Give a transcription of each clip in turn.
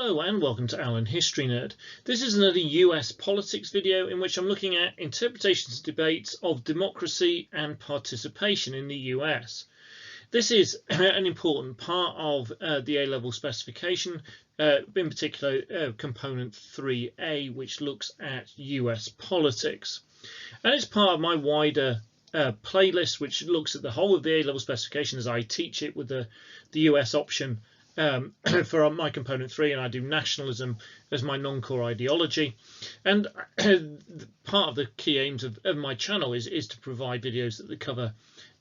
Hello and welcome to Alan History Nerd. This is another US politics video in which I'm looking at interpretations and debates of democracy and participation in the US. This is an important part of the A-level specification, in particular component 3A, which looks at US politics. And it's part of my wider playlist, which looks at the whole of the A-level specification as I teach it with the US option for my component 3, and I do nationalism as my non-core ideology. And part of the key aims of my channel is to provide videos that cover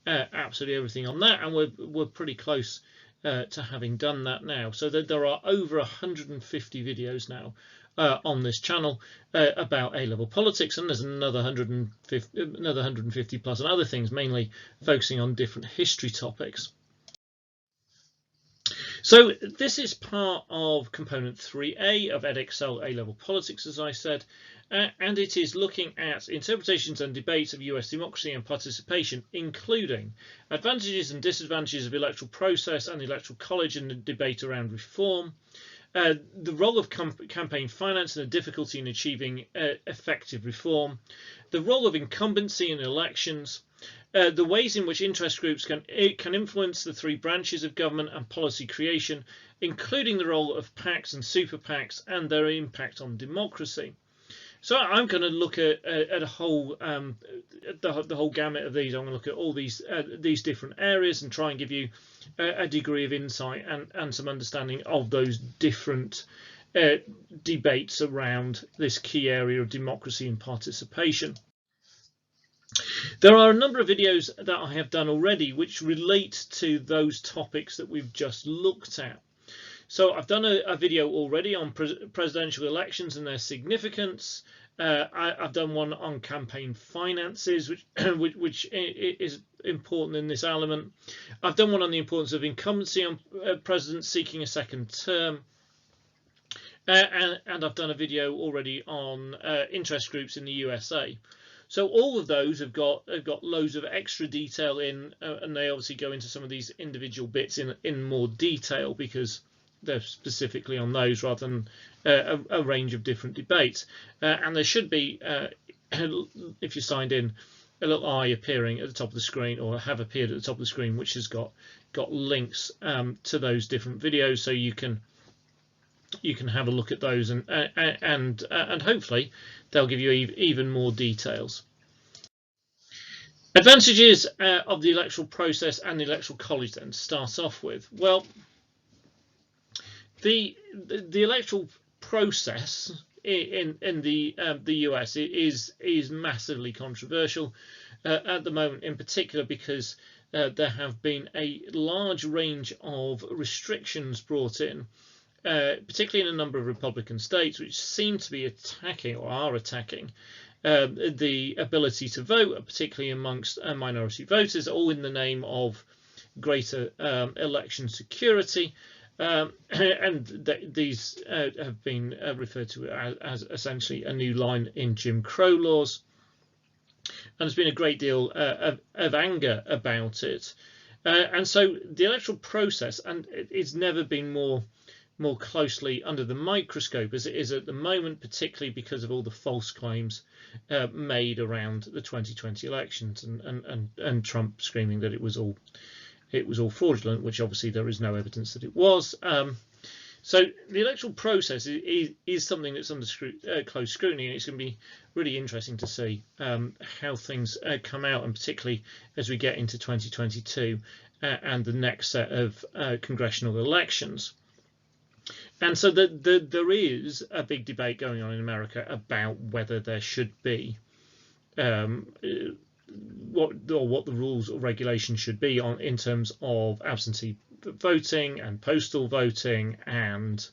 absolutely everything on that, and we're pretty close to having done that now. So that there are over 150 videos now on this channel about A-level politics, and there's another 150 plus on other things, mainly focusing on different history topics. So this is part of component 3A of Edexcel A-level politics, as I said, and it is looking at interpretations and debates of US democracy and participation, including advantages and disadvantages of electoral process and the Electoral College and the debate around reform, the role of campaign finance and the difficulty in achieving effective reform, the role of incumbency in elections, the ways in which interest groups can influence the three branches of government and policy creation, including the role of PACs and SuperPACs and their impact on democracy. So I'm going to look at a whole the whole gamut of these. I'm going to look at all these different areas and try and give you a degree of insight and some understanding of those different debates around this key area of democracy and participation. There are a number of videos that I have done already which relate to those topics that we've just looked at. So I've done a video already on presidential elections and their significance. I've done one on campaign finances, which is important in this element. I've done one on the importance of incumbency on presidents seeking a second term. And I've done a video already on interest groups in the USA. So all of those have got loads of extra detail in, and they obviously go into some of these individual bits in more detail because they're specifically on those rather than a range of different debates. And there should be, if you're signed in, a little eye appearing at the top of the screen, or have appeared at the top of the screen, which has got links to those different videos, so you can have a look at those, and hopefully they'll give you even more details. Advantages of the electoral process and the Electoral College, then, to start off with. Well, the electoral process in the US is massively controversial at the moment, in particular because there have been a large range of restrictions brought in, particularly in a number of Republican states, which seem to be attacking or are attacking the ability to vote, particularly amongst minority voters, all in the name of greater election security. And these have been referred to as essentially a new line in Jim Crow laws. And there's been a great deal of anger about it. And so the electoral process, and it's never been more closely under the microscope as it is at the moment, particularly because of all the false claims made around the 2020 elections and Trump screaming that it was all fraudulent, which obviously there is no evidence that it was. So the electoral process is something that's under close scrutiny, and it's going to be really interesting to see how things come out, and particularly as we get into 2022 and the next set of congressional elections. And so there is a big debate going on in America about whether there should be what the rules or regulations should be in terms of absentee voting and postal voting, and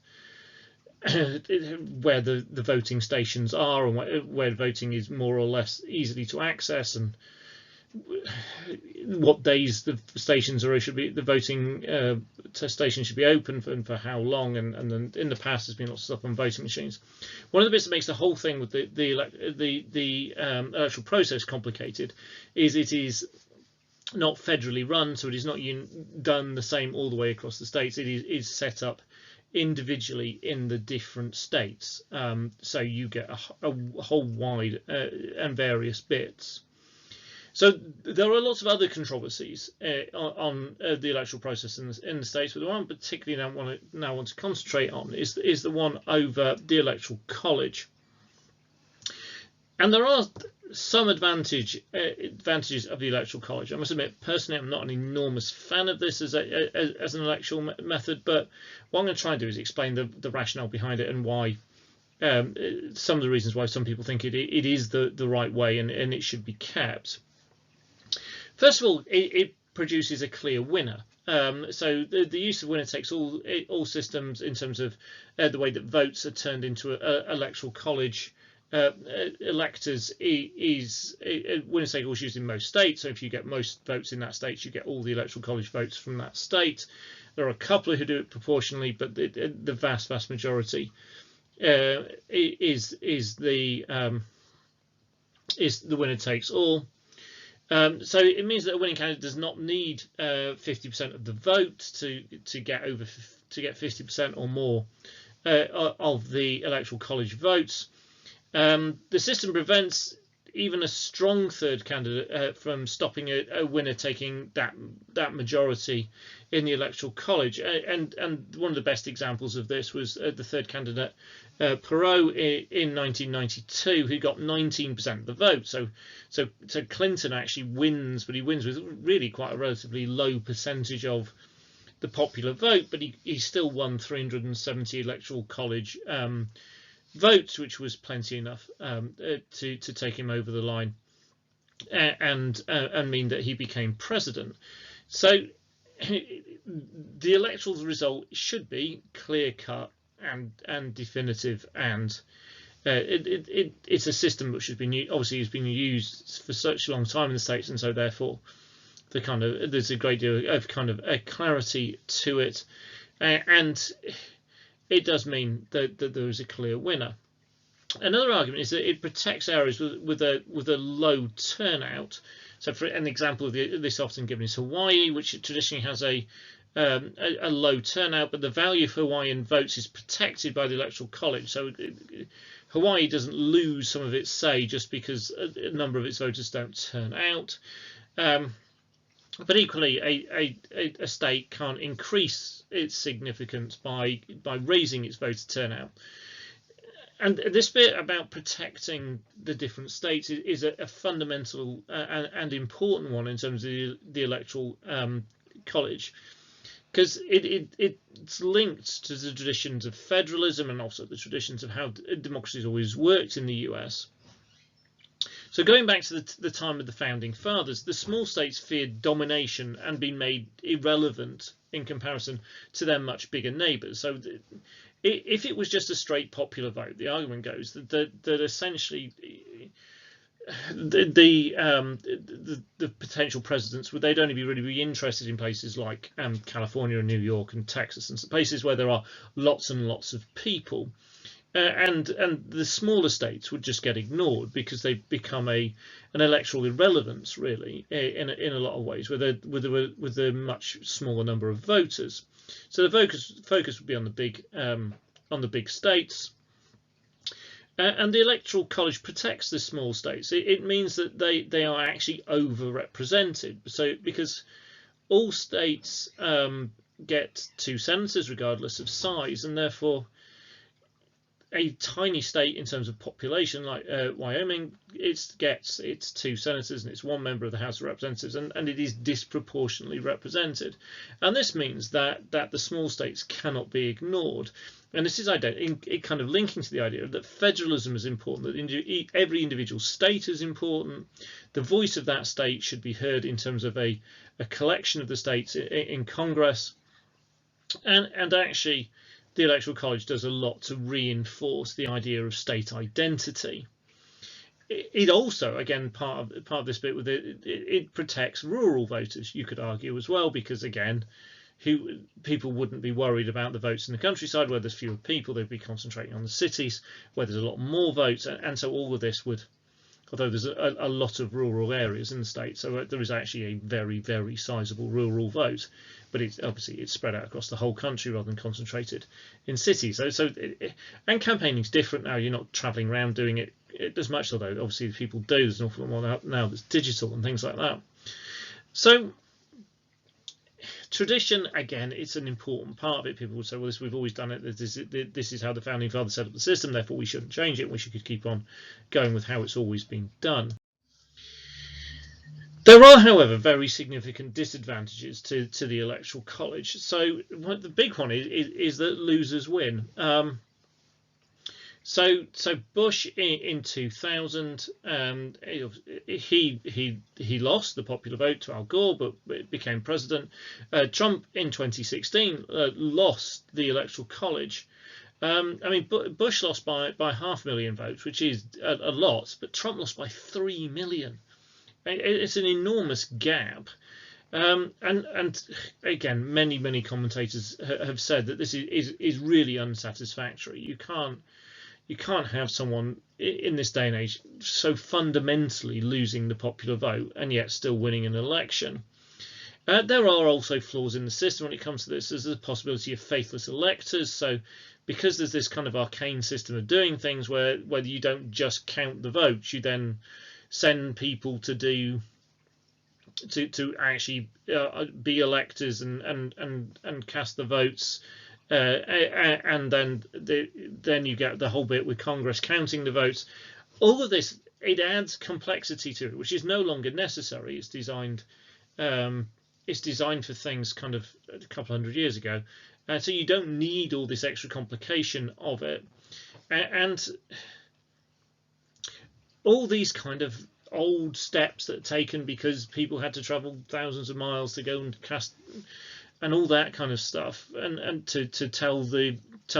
where the voting stations are, and where voting is more or less easily to access, and what days the stations the voting stations should be open for how long, and then in the past there's been lots of stuff on voting machines. One of the bits that makes the whole thing with the electoral process complicated is it is not federally run, so it is not done the same all the way across the states. It is set up individually in the different states. So you get a whole wide and various bits. So there are lots of other controversies on the electoral process in the states, but the one particularly now want to concentrate on is the one over the Electoral College. And there are some advantages of the Electoral College. I must admit, personally, I'm not an enormous fan of this as an electoral method, but what I'm going to try and do is explain the rationale behind it and why, some of the reasons why some people think it is the right way and it should be kept. First of all, it produces a clear winner. So the use of winner takes all systems in terms of the way that votes are turned into electoral college electors is winner take all used in most states. So if you get most votes in that state, you get all the electoral college votes from that state. There are a couple who do it proportionally, but the vast majority is the winner takes all. So it means that a winning candidate does not need 50% of the vote to get 50% or more of the electoral college votes. The system prevents even a strong third candidate from stopping a winner taking that majority in the electoral college. And one of the best examples of this was the third candidate, Perot, in 1992, who got 19% of the vote. So Clinton actually wins, but he wins with really quite a relatively low percentage of the popular vote, but he still won 370 electoral college votes, which was plenty enough to take him over the line and mean that he became president. So the electoral result should be clear-cut and definitive, and it's a system which has been used for such a long time in the States, and so therefore there's a great deal of kind of a clarity to it, and it does mean that there is a clear winner. Another argument is that it protects areas with a low turnout. So, for an example of this often given is Hawaii, which traditionally has a low turnout, but the value of Hawaiian votes is protected by the Electoral College. So Hawaii doesn't lose some of its say just because a number of its voters don't turn out. But equally, a state can't increase its significance by raising its voter turnout. And this bit about protecting the different states is a fundamental and important one in terms of the Electoral College, because it's linked to the traditions of federalism and also the traditions of how democracy has always worked in the US. So going back to the time of the Founding Fathers, the small states feared domination and been made irrelevant in comparison to their much bigger neighbours. So if it was just a straight popular vote, the argument goes that essentially the potential presidents they'd only really be interested in places like California and New York and Texas, and places where there are lots and lots of people. And the smaller states would just get ignored because they become an electoral irrelevance, really, in a lot of ways, with a much smaller number of voters. So the focus would be on the big states, and the Electoral College protects the small states. It means that they are actually overrepresented. So because all states get 2 senators regardless of size, and therefore a tiny state in terms of population like Wyoming, it gets its 2 senators and it's 1 member of the House of Representatives, and it is disproportionately represented. And this means that the small states cannot be ignored. And this is kind of linking to the idea that federalism is important, that every individual state is important. The voice of that state should be heard in terms of a collection of the states in Congress. And actually, the Electoral College does a lot to reinforce the idea of state identity. It also, again, part of this bit with it protects rural voters, you could argue as well, because again, people wouldn't be worried about the votes in the countryside where there's fewer people. They'd be concentrating on the cities where there's a lot more votes, and so all of this would, although there's a lot of rural areas in the state, so there is actually a very, very sizable rural vote, but it's obviously it's spread out across the whole country rather than concentrated in cities. And campaigning's different now. You're not travelling around doing it as much, although obviously people do. There's an awful lot more now that's digital and things like that. So tradition, again, it's an important part of it. People would say, well, we've always done it. This is how the founding fathers set up the system, therefore we shouldn't change it. We should keep on going with how it's always been done. There are, however, very significant disadvantages to the Electoral College. So the big one is that losers win. So Bush in 2000, he lost the popular vote to Al Gore, but became president. Trump in 2016 lost the Electoral College. I mean, Bush lost by 500,000 votes, which is a lot, but Trump lost by 3 million. It's an enormous gap. And again, many commentators have said that this is really unsatisfactory. You can't have someone in this day and age so fundamentally losing the popular vote and yet still winning an election. There are also flaws in the system when it comes to this. There's the possibility of faithless electors. So because there's this kind of arcane system of doing things where you don't just count the votes, you then send people to actually be electors and cast the votes. And then you get the whole bit with Congress counting the votes. All of this, it adds complexity to it, which is no longer necessary. It's designed for things kind of a couple hundred years ago, so you don't need all this extra complication of it. And all these kind of old steps that are taken because people had to travel thousands of miles to go and cast and all that kind of stuff, and to tell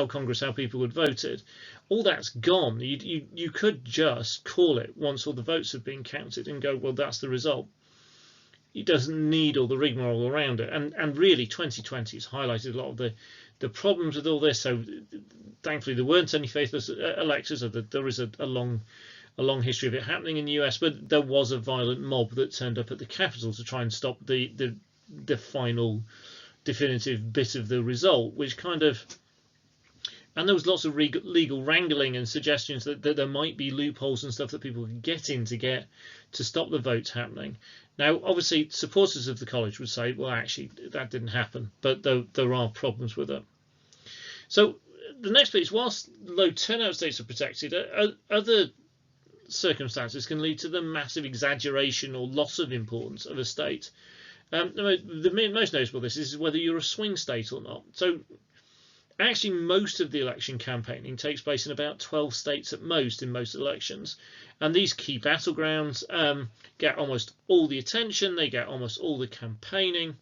Congress how people had voted, all that's gone. You could just call it once all the votes have been counted and go, well, that's the result. It doesn't need all the rigmarole around it. And really, 2020 has highlighted a lot of the problems with all this. So thankfully, there weren't any faithless electors. There is a long history of it happening in the US, but there was a violent mob that turned up at the Capitol to try and stop the final definitive bit of the result, which kind of, and there was lots of legal wrangling and suggestions that there might be loopholes and stuff that people could get in to stop the votes happening. Now, obviously, supporters of the college would say, well, actually, that didn't happen, but there are problems with it. So the next bit is, whilst low turnout states are protected, other circumstances can lead to the massive exaggeration or loss of importance of a state. The most noticeable of this is whether you're a swing state or not. So actually most of the election campaigning takes place in about 12 states at most in most elections, and these key battlegrounds get almost all the attention, they get almost all the campaigning.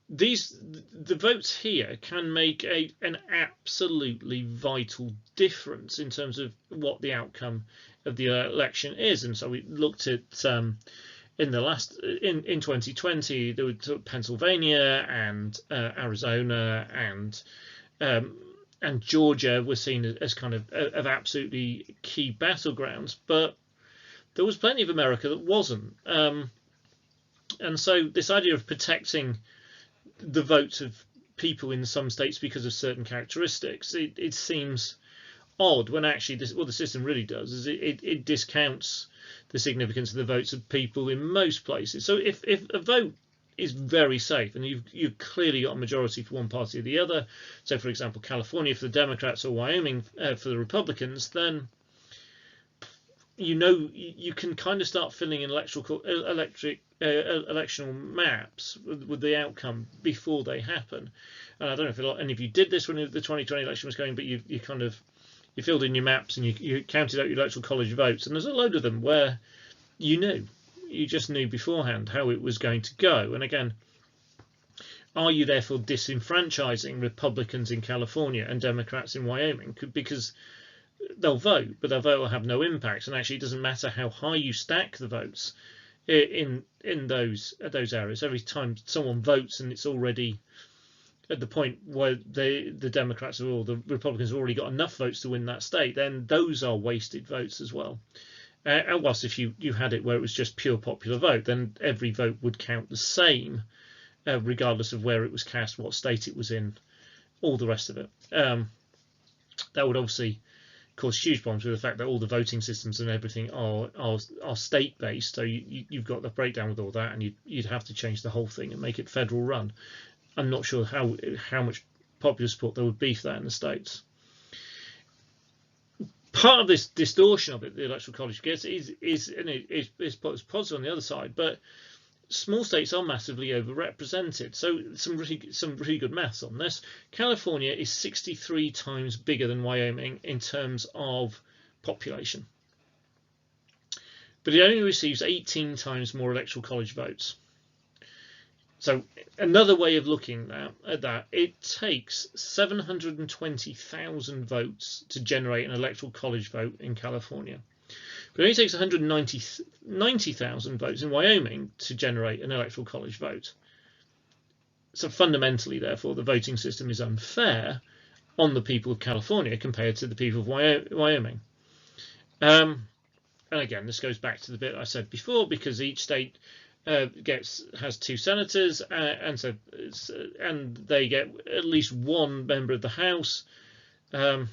The votes here can make an absolutely vital difference in terms of what the outcome of the election is. And so we looked at in 2020 there were Pennsylvania and Arizona and Georgia were seen as kind of absolutely key battlegrounds, but there was plenty of America that wasn't. And so this idea of protecting the votes of people in some states because of certain characteristics, it seems odd when actually what the system really does is it discounts the significance of the votes of people in most places. So if a vote is very safe and you've clearly got a majority for one party or the other, so for example California for the Democrats or Wyoming for the Republicans, then you can kind of start filling in electional maps with the outcome before they happen. And I don't know if any of you did this when the 2020 election was going, but you filled in your maps and you counted out your Electoral College votes, and there's a load of them where you just knew beforehand how it was going to go. And again, are you therefore disenfranchising Republicans in California and Democrats in Wyoming? Because they'll vote, but their vote will have no impact, and actually it doesn't matter how high you stack the votes in those areas. Every time someone votes and it's already at the point where the Democrats or the Republicans have already got enough votes to win that state, then those are wasted votes as well. And whilst if you had it where it was just pure popular vote, then every vote would count the same regardless of where it was cast, what state it was in, all the rest of it. That would obviously cause huge problems with the fact that all the voting systems and everything are state based. So you've got the breakdown with all that, and you'd have to change the whole thing and make it federal run. I'm not sure how much popular support there would be for that in the States. Part of this distortion of it, the Electoral College gets, is positive on the other side, but small states are massively overrepresented. So some really good maths on this. California is 63 times bigger than Wyoming in terms of population, but it only receives 18 times more Electoral College votes. So another way of looking at that, it takes 720,000 votes to generate an Electoral College vote in California. But it only takes 190,000 votes in Wyoming to generate an Electoral College vote. So fundamentally, therefore, the voting system is unfair on the people of California compared to the people of Wyoming. And again, this goes back to the bit I said before, because each state has 2 senators, and they get at least 1 member of the House. And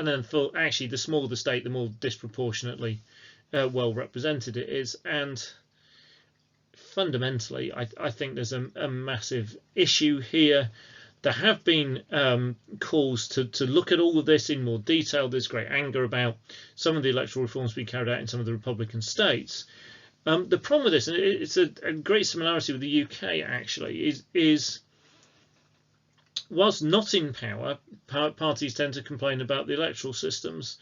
then for actually the smaller the state, the more disproportionately well represented it is. And fundamentally, I think there's a massive issue here. There have been calls to look at all of this in more detail. There's great anger about some of the electoral reforms being carried out in some of the Republican states. The problem with this, and it's a great similarity with the UK actually, is whilst not in power, parties tend to complain about the electoral systems,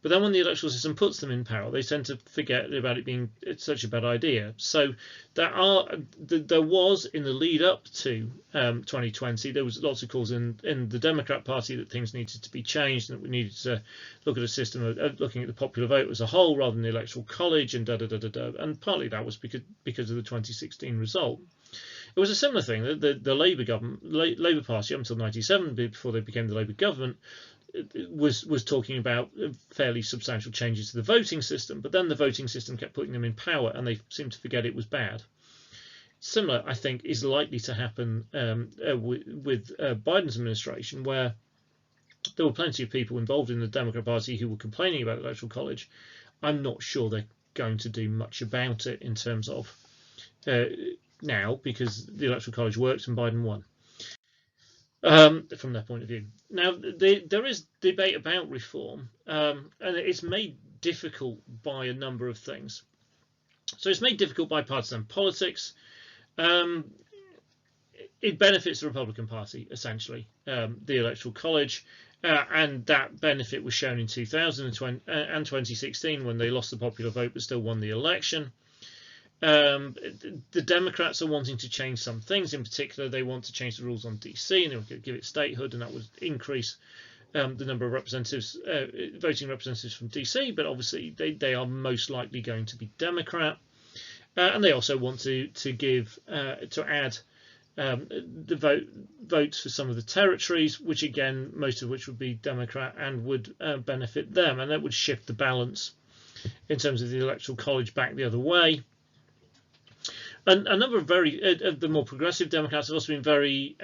but then when the electoral system puts them in power, they tend to forget about it being such a bad idea. So there was, in the lead up to 2020, there was lots of calls in the Democrat Party that things needed to be changed, and that we needed to look at a system of looking at the popular vote as a whole rather than the Electoral College, and and partly that was because of the 2016 result. It was a similar thing. The Labour Party, up until 1997, before they became the Labour government, was talking about fairly substantial changes to the voting system, but then the voting system kept putting them in power, and they seemed to forget it was bad. Similar, I think, is likely to happen with Biden's administration, where there were plenty of people involved in the Democrat Party who were complaining about the Electoral College. I'm not sure they're going to do much about it in terms of now, because the Electoral College works and Biden won. From their point of view. Now, there is debate about reform, and it's made difficult by a number of things. So it's made difficult by partisan politics. It benefits the Republican Party, essentially, the Electoral College, and that benefit was shown in 2020 and 2016 when they lost the popular vote but still won the election. The Democrats are wanting to change some things. In particular, they want to change the rules on DC, and they want to give it statehood, and that would increase the number of representatives, voting representatives from DC. But obviously, they are most likely going to be Democrat, and they also want to add the votes for some of the territories, which again, most of which would be Democrat and would benefit them, and that would shift the balance in terms of the Electoral College back the other way. And a number of the more progressive Democrats have also been very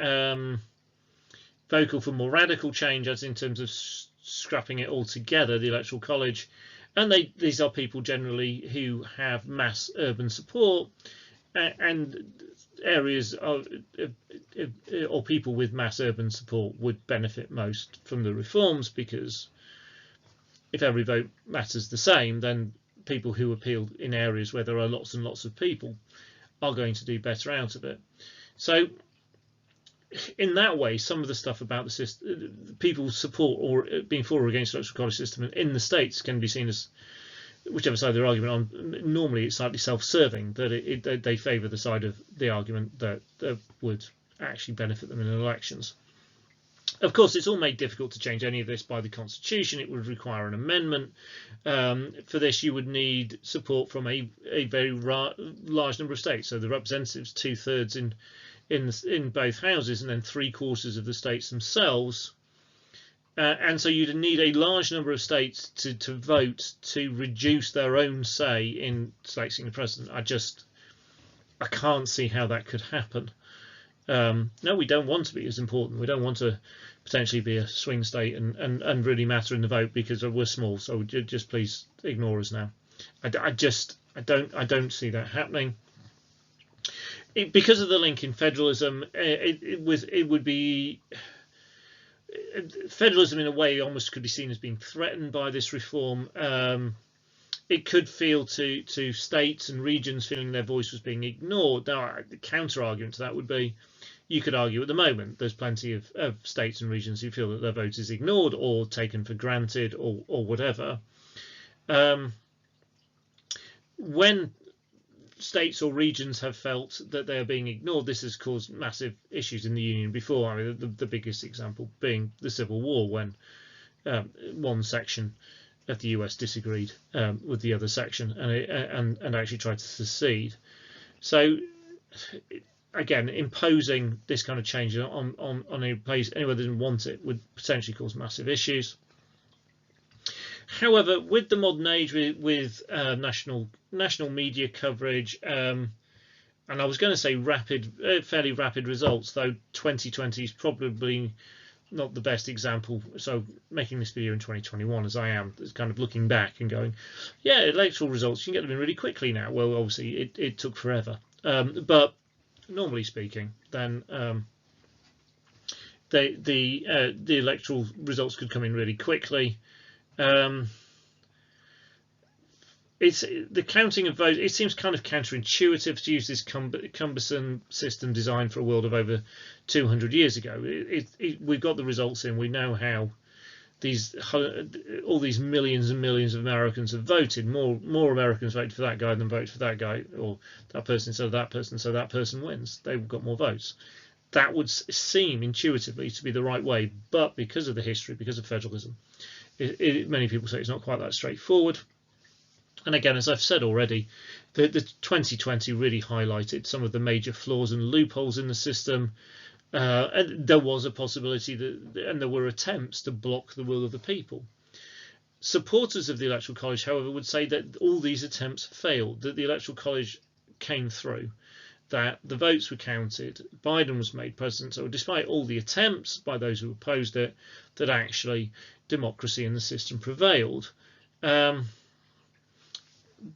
vocal for more radical change, as in terms of scrapping it altogether, the Electoral College. And these are people generally who have mass urban support, and areas or people with mass urban support would benefit most from the reforms, because if every vote matters the same, then people who appeal in areas where there are lots and lots of people are going to do better out of it. So in that way, some of the stuff about the system, people's support or being for or against the Electoral College system in the States can be seen as, whichever side of their argument on, normally it's slightly self-serving, that they favour the side of the argument that would actually benefit them in elections. Of course, it's all made difficult to change any of this by the Constitution. It would require an amendment. For this, you would need support from a very large number of states. So the representatives, 2/3 in both houses, and then 3/4 of the states themselves. And so you'd need a large number of states to vote to reduce their own say in selecting the president. I can't see how that could happen. No, we don't want to be as important. We don't want to potentially be a swing state and really matter in the vote because we're small. So just please ignore us now. I don't see that happening. Because of the link in federalism, it would be federalism in a way almost could be seen as being threatened by this reform. It could feel to states and regions feeling their voice was being ignored. Now, the counter argument to that would be, you could argue at the moment there's plenty of states and regions who feel that their vote is ignored or taken for granted or whatever. When states or regions have felt that they are being ignored, this has caused massive issues in the union before. I mean, the biggest example being the Civil War, when one section of the US disagreed with the other section and actually tried to secede. So again, imposing this kind of change on a place anywhere that didn't want it would potentially cause massive issues. However, with the modern age, with national media coverage, and I was going to say fairly rapid results, though 2020 is probably not the best example. So making this video in 2021, as I am, is kind of looking back and going, yeah, electoral results, you can get them in really quickly now. Well, obviously it took forever, but normally speaking, then the electoral results could come in really quickly. It's the counting of votes. It seems kind of counterintuitive to use this cumbersome system designed for a world of over 200 years ago. We've got the results in. We know how all these millions and millions of Americans have voted. More Americans voted for that guy than voted for that guy or that person instead of that person. So that person wins. They've got more votes. That would seem intuitively to be the right way, but because of the history, because of federalism, many people say it's not quite that straightforward. And again, as I've said already, the 2020 really highlighted some of the major flaws and loopholes in the system. And there was a possibility and there were attempts to block the will of the people. Supporters of the Electoral College, however, would say that all these attempts failed, that the Electoral College came through, that the votes were counted, Biden was made president. So despite all the attempts by those who opposed it, that actually democracy in the system prevailed.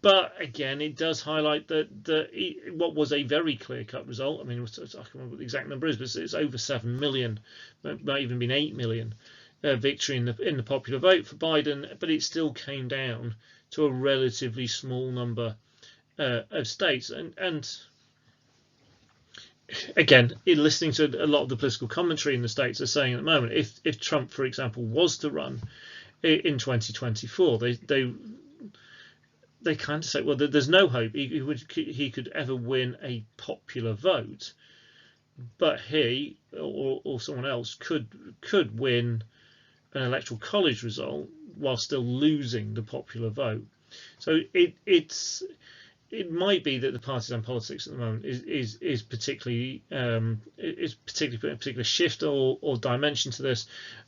But again, it does highlight that what was a very clear-cut result. I mean, I can't remember what the exact number is, but it's over 7 million, might even been 8 million victory in the popular vote for Biden. But it still came down to a relatively small number of states. And again, listening to a lot of the political commentary in the states are saying at the moment, if Trump, for example, was to run in 2024, they kind of say, well, there's no hope he could ever win a popular vote, but he or someone else could win an Electoral College result while still losing the popular vote. So it might be that the partisan politics at the moment is particularly putting a particular shift or dimension to this,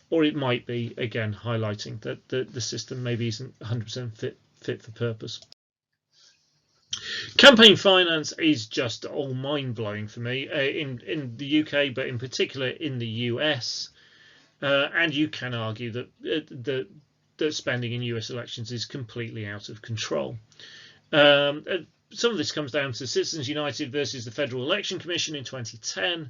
or it might be again highlighting that the system maybe isn't 100% fit for purpose. Campaign finance is just all mind-blowing for me in the UK, but in particular in the US. And you can argue that spending in US elections is completely out of control. Some of this comes down to Citizens United versus the Federal Election Commission in 2010,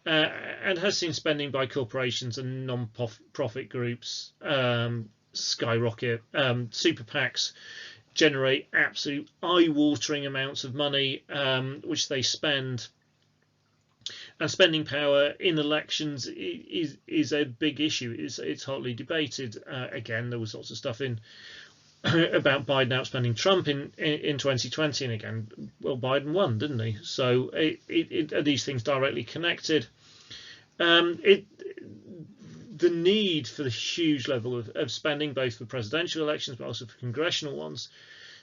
and has seen spending by corporations and non-profit groups skyrocket. SuperPACs generate absolute eye-watering amounts of money, which they spend. And spending power in elections is a big issue. It's hotly debated. Again, there was lots of stuff in about Biden outspending Trump in 2020, and again, well, Biden won, didn't he? So are these things directly connected? The need for the huge level of spending, both for presidential elections but also for congressional ones,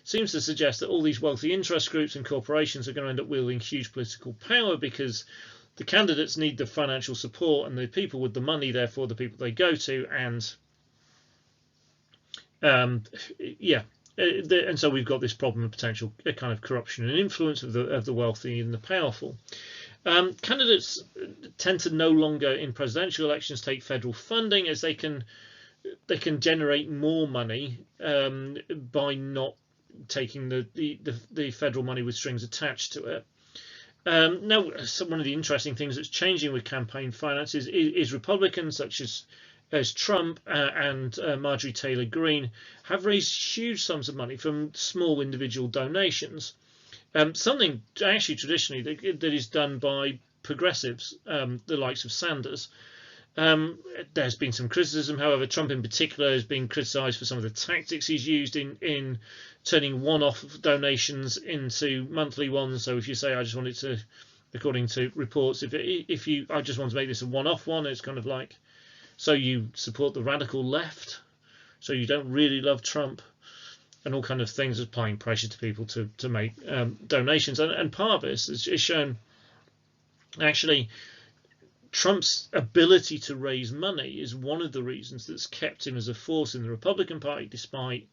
seems to suggest that all these wealthy interest groups and corporations are going to end up wielding huge political power, because the candidates need the financial support, and the people with the money, therefore the people they go to, and and so we've got this problem of potential kind of corruption and influence of the wealthy and the powerful. Candidates tend to no longer in presidential elections take federal funding, as they can generate more money by not taking the federal money with strings attached to it. Now, one of the interesting things that's changing with campaign finances is Republicans such as Trump and Marjorie Taylor Greene have raised huge sums of money from small individual donations. Something actually traditionally that is done by progressives, the likes of Sanders. There's been some criticism, however. Trump in particular has been criticised for some of the tactics he's used in turning one-off donations into monthly ones. So if you say, I just wanted to, according to reports, I just want to make this a one-off one, it's kind of like, so you support the radical left, so you don't really love Trump, and all kind of things, applying pressure to people to make donations. And part of this is shown actually Trump's ability to raise money is one of the reasons that's kept him as a force in the Republican Party, despite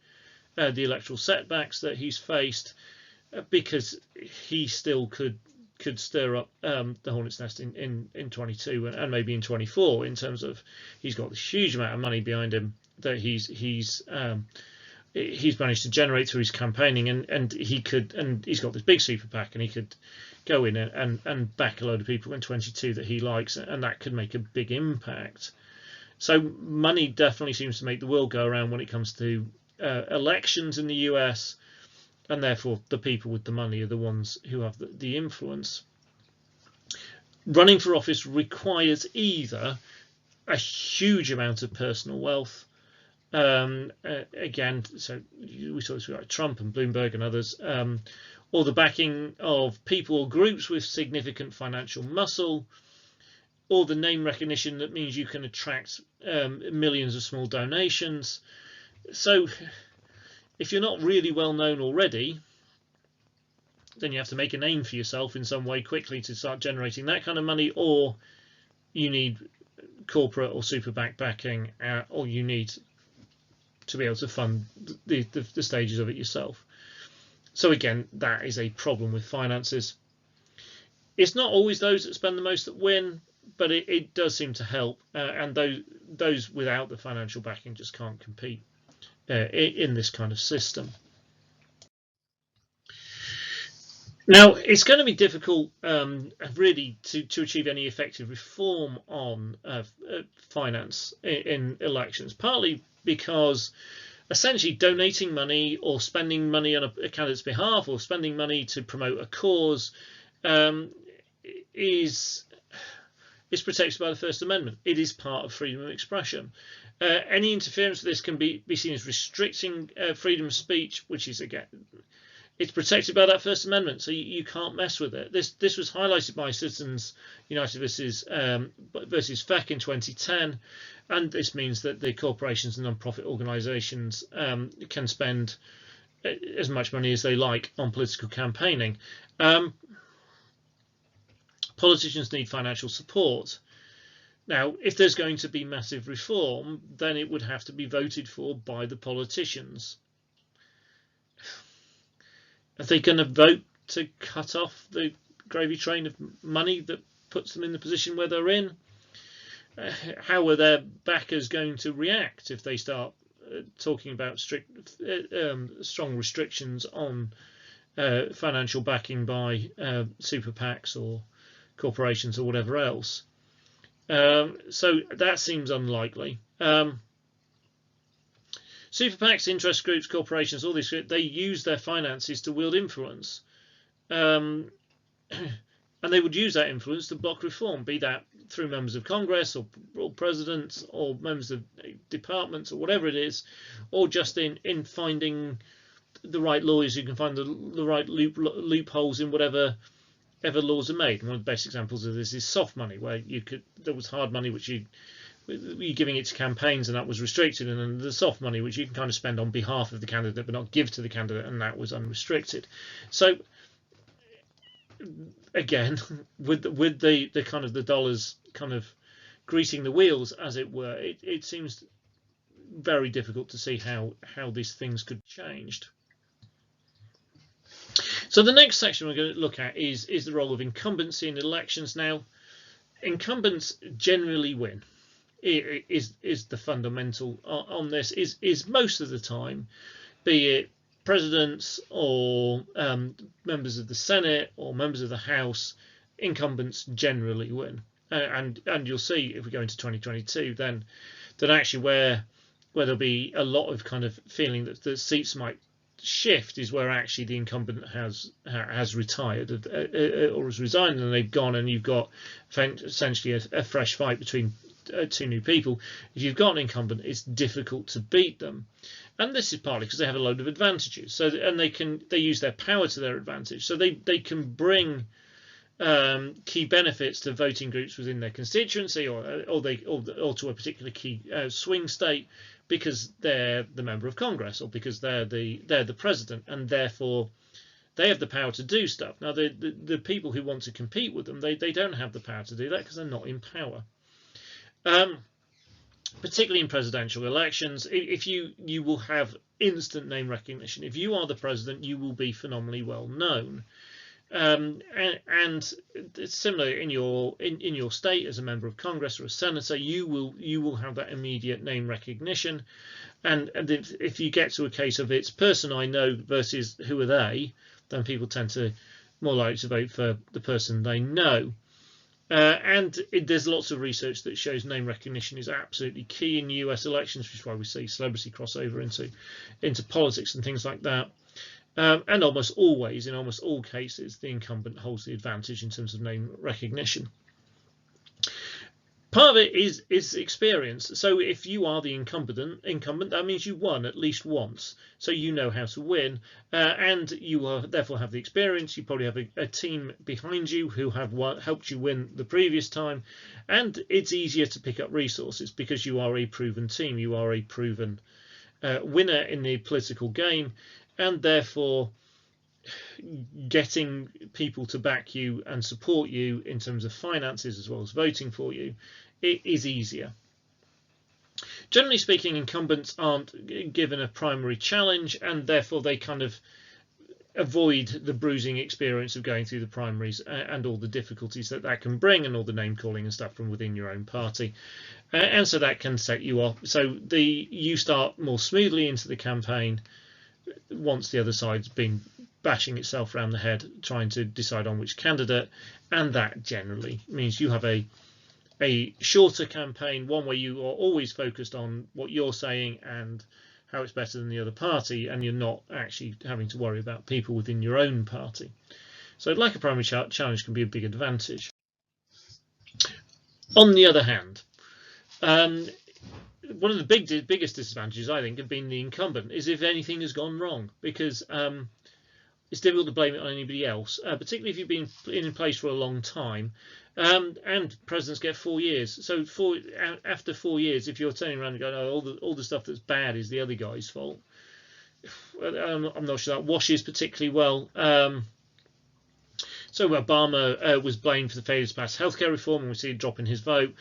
the electoral setbacks that he's faced, because he still could stir up the hornet's nest in 22 and maybe in 24, in terms of he's got this huge amount of money behind him that he's managed to generate through his campaigning, and he's got this big super PAC, and he could go in and back a load of people in 22 that he likes, and that could make a big impact. So money definitely seems to make the world go around when it comes to elections in the US, and therefore the people with the money are the ones who have the influence. Running for office requires either a huge amount of personal wealth, again, so we saw this with like Trump and Bloomberg and others, or the backing of people or groups with significant financial muscle, or the name recognition that means you can attract millions of small donations. So if you're not really well known already, then you have to make a name for yourself in some way quickly to start generating that kind of money, or you need corporate or super PAC backing, or you need to be able to fund the stages of it yourself. So again, that is a problem with finances. It's not always those that spend the most that win, but it does seem to help, and those without the financial backing just can't compete in this kind of system. Now, it's going to be difficult really to achieve any effective reform on finance in elections, partly because essentially donating money or spending money on a candidate's behalf, or spending money to promote a cause, is protected by the First Amendment. It is part of freedom of expression. Any interference with this can be seen as restricting freedom of speech, which is, again, it's protected by that First Amendment, so you can't mess with it. This was highlighted by Citizens United versus FEC in 2010, and this means that the corporations and non-profit organisations can spend as much money as they like on political campaigning. Politicians need financial support. Now, if there's going to be massive reform, then it would have to be voted for by the politicians. Are they going to vote to cut off the gravy train of money that puts them in the position where they're in? How are their backers going to react if they start talking about strong restrictions on financial backing by super PACs or corporations or whatever else? So that seems unlikely. Super PACs, interest groups, corporations, all these, they use their finances to wield influence. And they would use that influence to block reform, be that through members of Congress or presidents or members of departments or whatever it is, or just in finding the right lawyers who can find the right loopholes in whatever laws are made. And one of the best examples of this is soft money, where there was hard money which you're giving it to campaigns, and that was restricted, and then the soft money which you can kind of spend on behalf of the candidate but not give to the candidate, and that was unrestricted. So again, with the kind of the dollars kind of greasing the wheels, as it were, it seems very difficult to see how these things could be changed. So the next section we're going to look at is the role of incumbency in elections. Now, incumbents generally win. Is the fundamental on this is most of the time, be it presidents or members of the Senate or members of the House, incumbents generally win. And you'll see if we go into 2022 then that actually where there'll be a lot of kind of feeling that the seats might shift is where actually the incumbent has retired or has resigned, and they've gone, and you've got essentially a fresh fight between two new people. If you've got an incumbent, it's difficult to beat them, and this is partly because they have a load of advantages. So and they use their power to their advantage. So they can bring key benefits to voting groups within their constituency or to a particular key swing state, because they're the member of Congress or because they're the president, and therefore they have the power to do stuff. Now the people who want to compete with them, they don't have the power to do that because they're not in power. Particularly in presidential elections, if you will have instant name recognition. If you are the president, you will be phenomenally well known. And it's similar in your state as a member of Congress or a senator, you will have that immediate name recognition, and if you get to a case of it's person I know versus who are they, then people tend to more likely to vote for the person they know. There's lots of research that shows name recognition is absolutely key in US elections, which is why we see celebrity crossover into politics and things like that. And almost always, in almost all cases, the incumbent holds the advantage in terms of name recognition. Part of it is experience. So if you are the incumbent, that means you won at least once. So you know how to win, and you will therefore have the experience. You probably have a team behind you who have helped you win the previous time, and it's easier to pick up resources because you are a proven team. You are a proven winner in the political game. And therefore, getting people to back you and support you in terms of finances as well as voting for you, it is easier. Generally speaking, incumbents aren't given a primary challenge, and therefore they kind of avoid the bruising experience of going through the primaries and all the difficulties that can bring, and all the name calling and stuff from within your own party. And so that can set you off. So you start more smoothly into the campaign once the other side's been bashing itself around the head trying to decide on which candidate, and that generally means you have a shorter campaign, one where you are always focused on what you're saying and how it's better than the other party, and you're not actually having to worry about people within your own party. So like a primary challenge can be a big advantage. On the other hand, one of the biggest disadvantages, I think, of being the incumbent is if anything has gone wrong, because it's difficult to blame it on anybody else, particularly if you've been in place for a long time. And presidents get 4 years. So after 4 years, if you're turning around and going, oh, all the stuff that's bad is the other guy's fault, I'm not sure that washes particularly well. So Obama was blamed for the failure to pass healthcare reform, and we see a drop in his vote.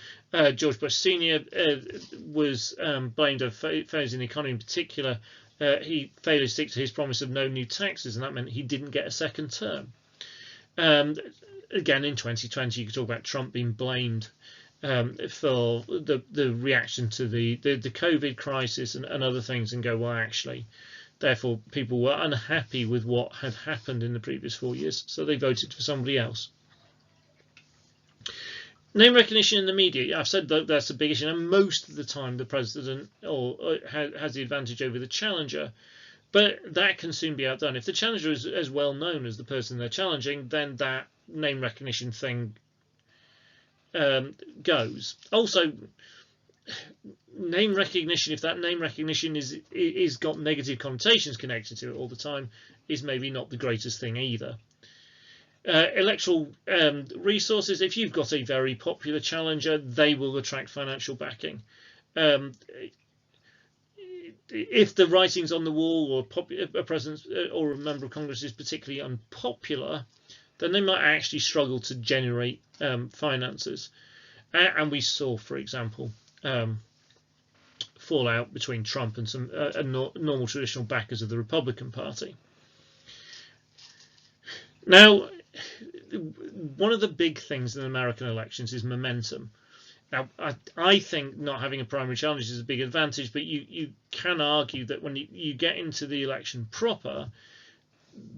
George Bush Sr. Was blamed for failures in the economy in particular. He failed to stick to his promise of no new taxes, and that meant he didn't get a second term. Again, in 2020, you could talk about Trump being blamed for the reaction to the COVID crisis and other things, and go, well, actually, therefore, people were unhappy with what had happened in the previous 4 years, so they voted for somebody else. Name recognition in the media, I've said that that's a big issue, and most of the time the president has the advantage over the challenger, but that can soon be outdone. If the challenger is as well known as the person they're challenging, then that name recognition thing goes. Also, name recognition, if that name recognition is got negative connotations connected to it all the time, is maybe not the greatest thing either. Electoral resources, if you've got a very popular challenger, they will attract financial backing. If the writing's on the wall, or a president or a member of Congress is particularly unpopular, then they might actually struggle to generate finances. And we saw, for example, fallout between Trump and some normal traditional backers of the Republican Party. Now, one of the big things in American elections is momentum. Now, I think not having a primary challenge is a big advantage, but you can argue that when you get into the election proper,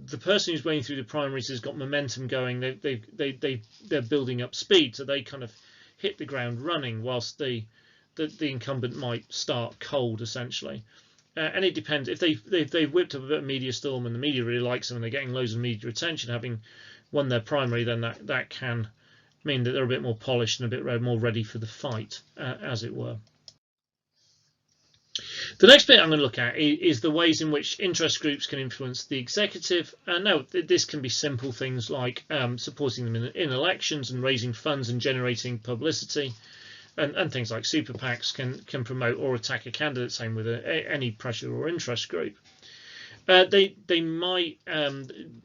the person who's going through the primaries has got momentum going. They're building up speed, so they kind of hit the ground running, whilst the incumbent might start cold, essentially. And it depends. If they've whipped up a bit of media storm and the media really likes them and they're getting loads of media attention, having won their primary, then that can mean that they're a bit more polished and a bit more ready for the fight, as it were. The next bit I'm going to look at is the ways in which interest groups can influence the executive. Now, this can be simple things like supporting them in elections and raising funds and generating publicity, and things like SuperPACs can promote or attack a candidate, same with any pressure or interest group. They might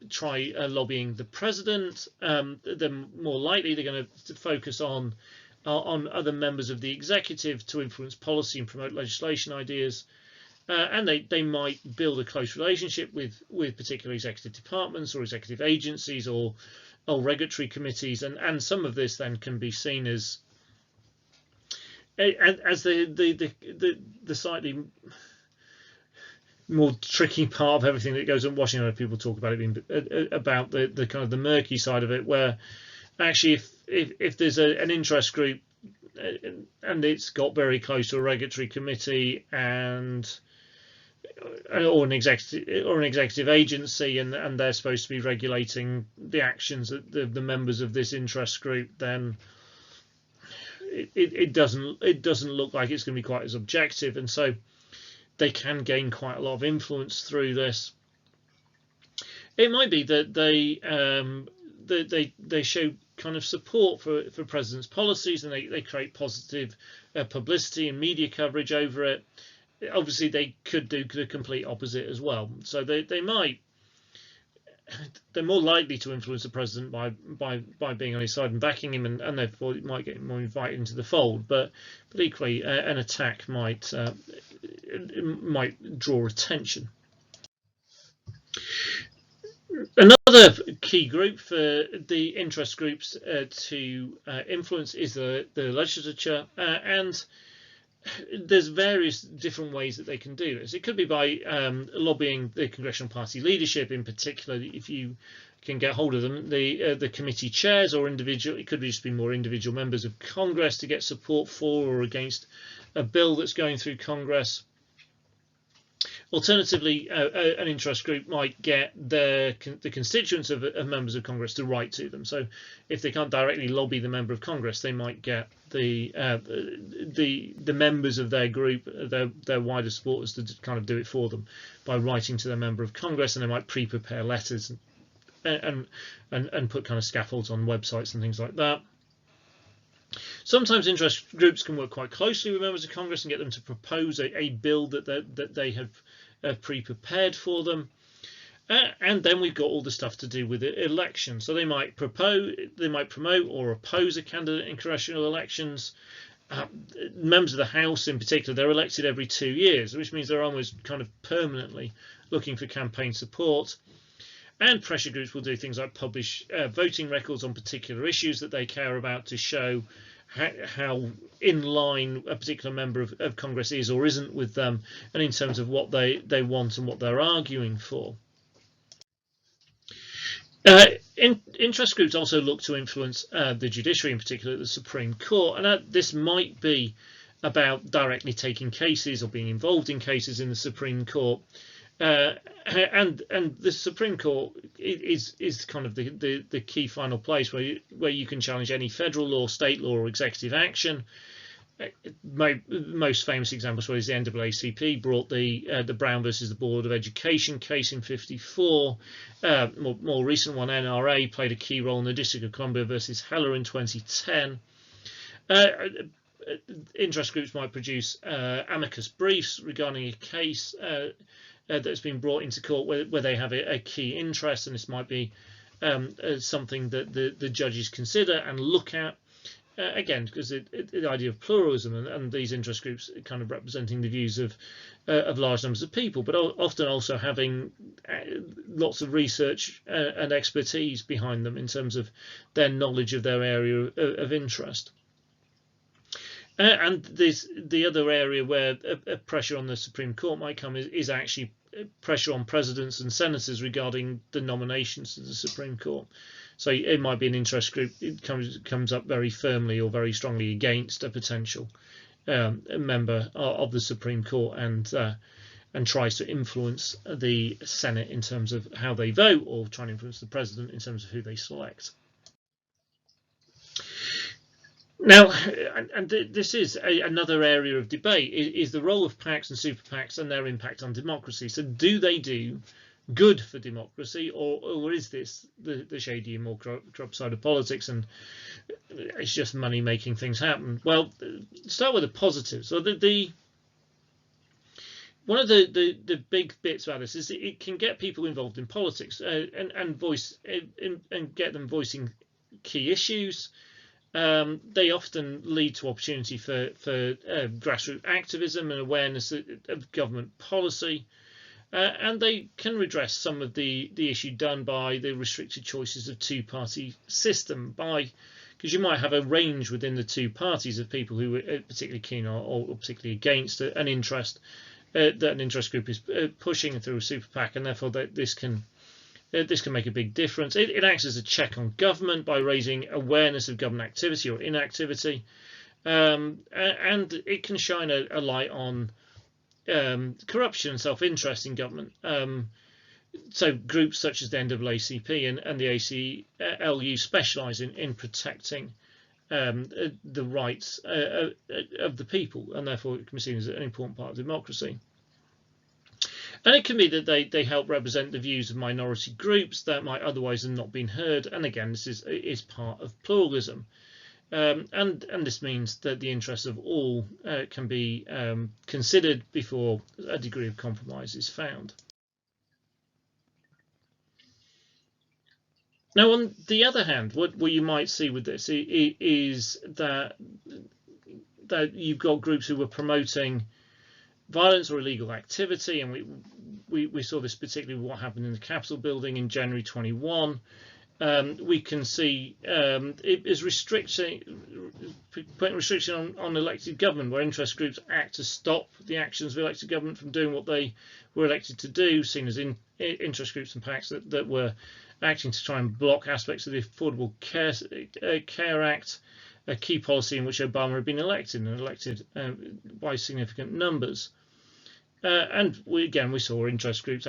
try lobbying the president. They're more likely they're going to focus on other members of the executive to influence policy and promote legislation ideas. And they might build a close relationship with particular executive departments or executive agencies or regulatory committees. And some of this then can be seen as the slightly more tricky part of everything that goes on Washington. People talk about it being about the kind of the murky side of it, where actually if there's an interest group and it's got very close to a regulatory committee or an executive agency, and they're supposed to be regulating the actions of the members of this interest group, then it doesn't look like it's going to be quite as objective, and so they can gain quite a lot of influence through this. It might be that they show kind of support for president's policies, and they create positive publicity and media coverage over it. Obviously, they could do the complete opposite as well. So they're more likely to influence the president by being on his side and backing him, and therefore it might get more invited into the fold. But equally, an attack might draw attention. Another key group for the interest groups to influence is the legislature, and there's various different ways that they can do this. It could be by lobbying the congressional party leadership, in particular, if you can get hold of them, the committee chairs or individual. It could just be more individual members of Congress to get support for or against a bill that's going through Congress. Alternatively, an interest group might get the constituents of members of Congress to write to them. So if they can't directly lobby the member of Congress, they might get the members of their group, their wider supporters, to kind of do it for them by writing to their member of Congress, and they might pre-prepare letters and put kind of scaffolds on websites and things like that. Sometimes interest groups can work quite closely with members of Congress and get them to propose a bill that they have pre-prepared for them. And then we've got all the stuff to do with the election. So they might promote or oppose a candidate in congressional elections. Members of the House, in particular, they're elected every 2 years, which means they're almost kind of permanently looking for campaign support. And pressure groups will do things like publish voting records on particular issues that they care about to show how in line a particular member of Congress is or isn't with them, and in terms of what they want and what they're arguing for. Interest groups also look to influence the judiciary, in particular the Supreme Court, and this might be about directly taking cases or being involved in cases in the Supreme Court. And the Supreme Court is kind of the key final place where you can challenge any federal law, state law, or executive action. My most famous example is the NAACP brought the Brown versus the Board of Education case in '54. More recent one, NRA, played a key role in the District of Columbia versus Heller in 2010. Interest groups might produce amicus briefs regarding a case that's been brought into court where they have a key interest, and this might be something that the judges consider and look at. again, because the idea of pluralism and these interest groups kind of representing the views of large numbers of people, but often also having lots of research and expertise behind them in terms of their knowledge of their area of interest. And the other area where a pressure on the Supreme Court might come is actually pressure on presidents and senators regarding the nominations to the Supreme Court. So it might be an interest group. It comes up very firmly or very strongly against a potential member of the Supreme Court and tries to influence the Senate in terms of how they vote, or trying to influence the president in terms of who they select. Now, and this is another area of debate, is the role of PACs and super PACs and their impact on democracy. So do they do good for democracy, or is this the shady and more corrupt side of politics, and it's just money making things happen? Well, start with the positives. So one of the big bits about this is that it can get people involved in politics and get them voicing key issues. They often lead to opportunity for grassroots activism and awareness of government policy, and they can redress some of the issue done by the restricted choices of two-party system, because you might have a range within the two parties of people who are particularly keen or particularly against an interest that an interest group is pushing through a super PAC, and therefore this can make a big difference. It acts as a check on government by raising awareness of government activity or inactivity, and it can shine a light on corruption and self-interest in government. So groups such as the NAACP and the ACLU specialise in protecting the rights of the people, and therefore it can be seen as an important part of democracy. And it can be that they help represent the views of minority groups that might otherwise have not been heard. And again, this is part of pluralism. And this means that the interests of all can be considered before a degree of compromise is found. Now, on the other hand, what you might see with this is that you've got groups who are promoting violence or illegal activity, and we saw this particularly with what happened in the Capitol building in January 21. We can see it is putting restriction on elected government, where interest groups act to stop the actions of elected government from doing what they were elected to do, seen as interest groups and PACs that were acting to try and block aspects of the Affordable Care Act, a key policy in which Obama had been elected by significant numbers. And we saw interest groups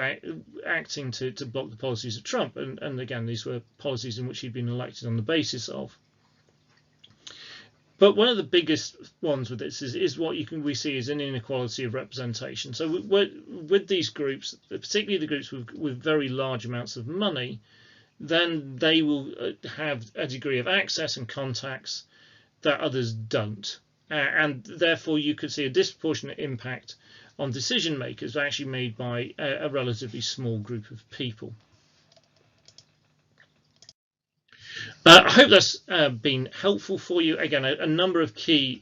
acting to block the policies of Trump, and again, these were policies in which he'd been elected on the basis of. But one of the biggest ones with this is what we see as an inequality of representation. So with these groups, particularly the groups with very large amounts of money, then they will have a degree of access and contacts that others don't, and therefore you could see a disproportionate impact on decision makers actually made by a relatively small group of people. I hope that's been helpful for you. Again, a number of key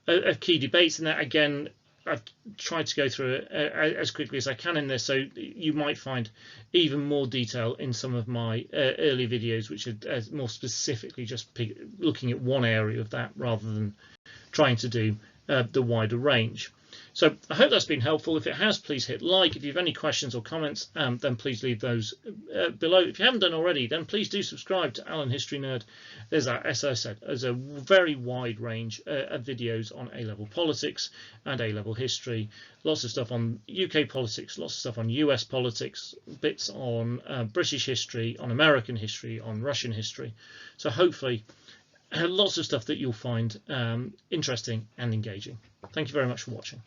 debates in that. Again, I've tried to go through it as quickly as I can in this, so you might find even more detail in some of my early videos, which are more specifically just looking at one area of that rather than trying to do the wider range. So I hope that's been helpful. If it has, please hit like. If you have any questions or comments, then please leave those below. If you haven't done already, then please do subscribe to Alan History Nerd. As I said, there's a very wide range of videos on A-level politics and A-level history. Lots of stuff on UK politics, lots of stuff on US politics, bits on British history, on American history, on Russian history. So hopefully lots of stuff that you'll find interesting and engaging. Thank you very much for watching.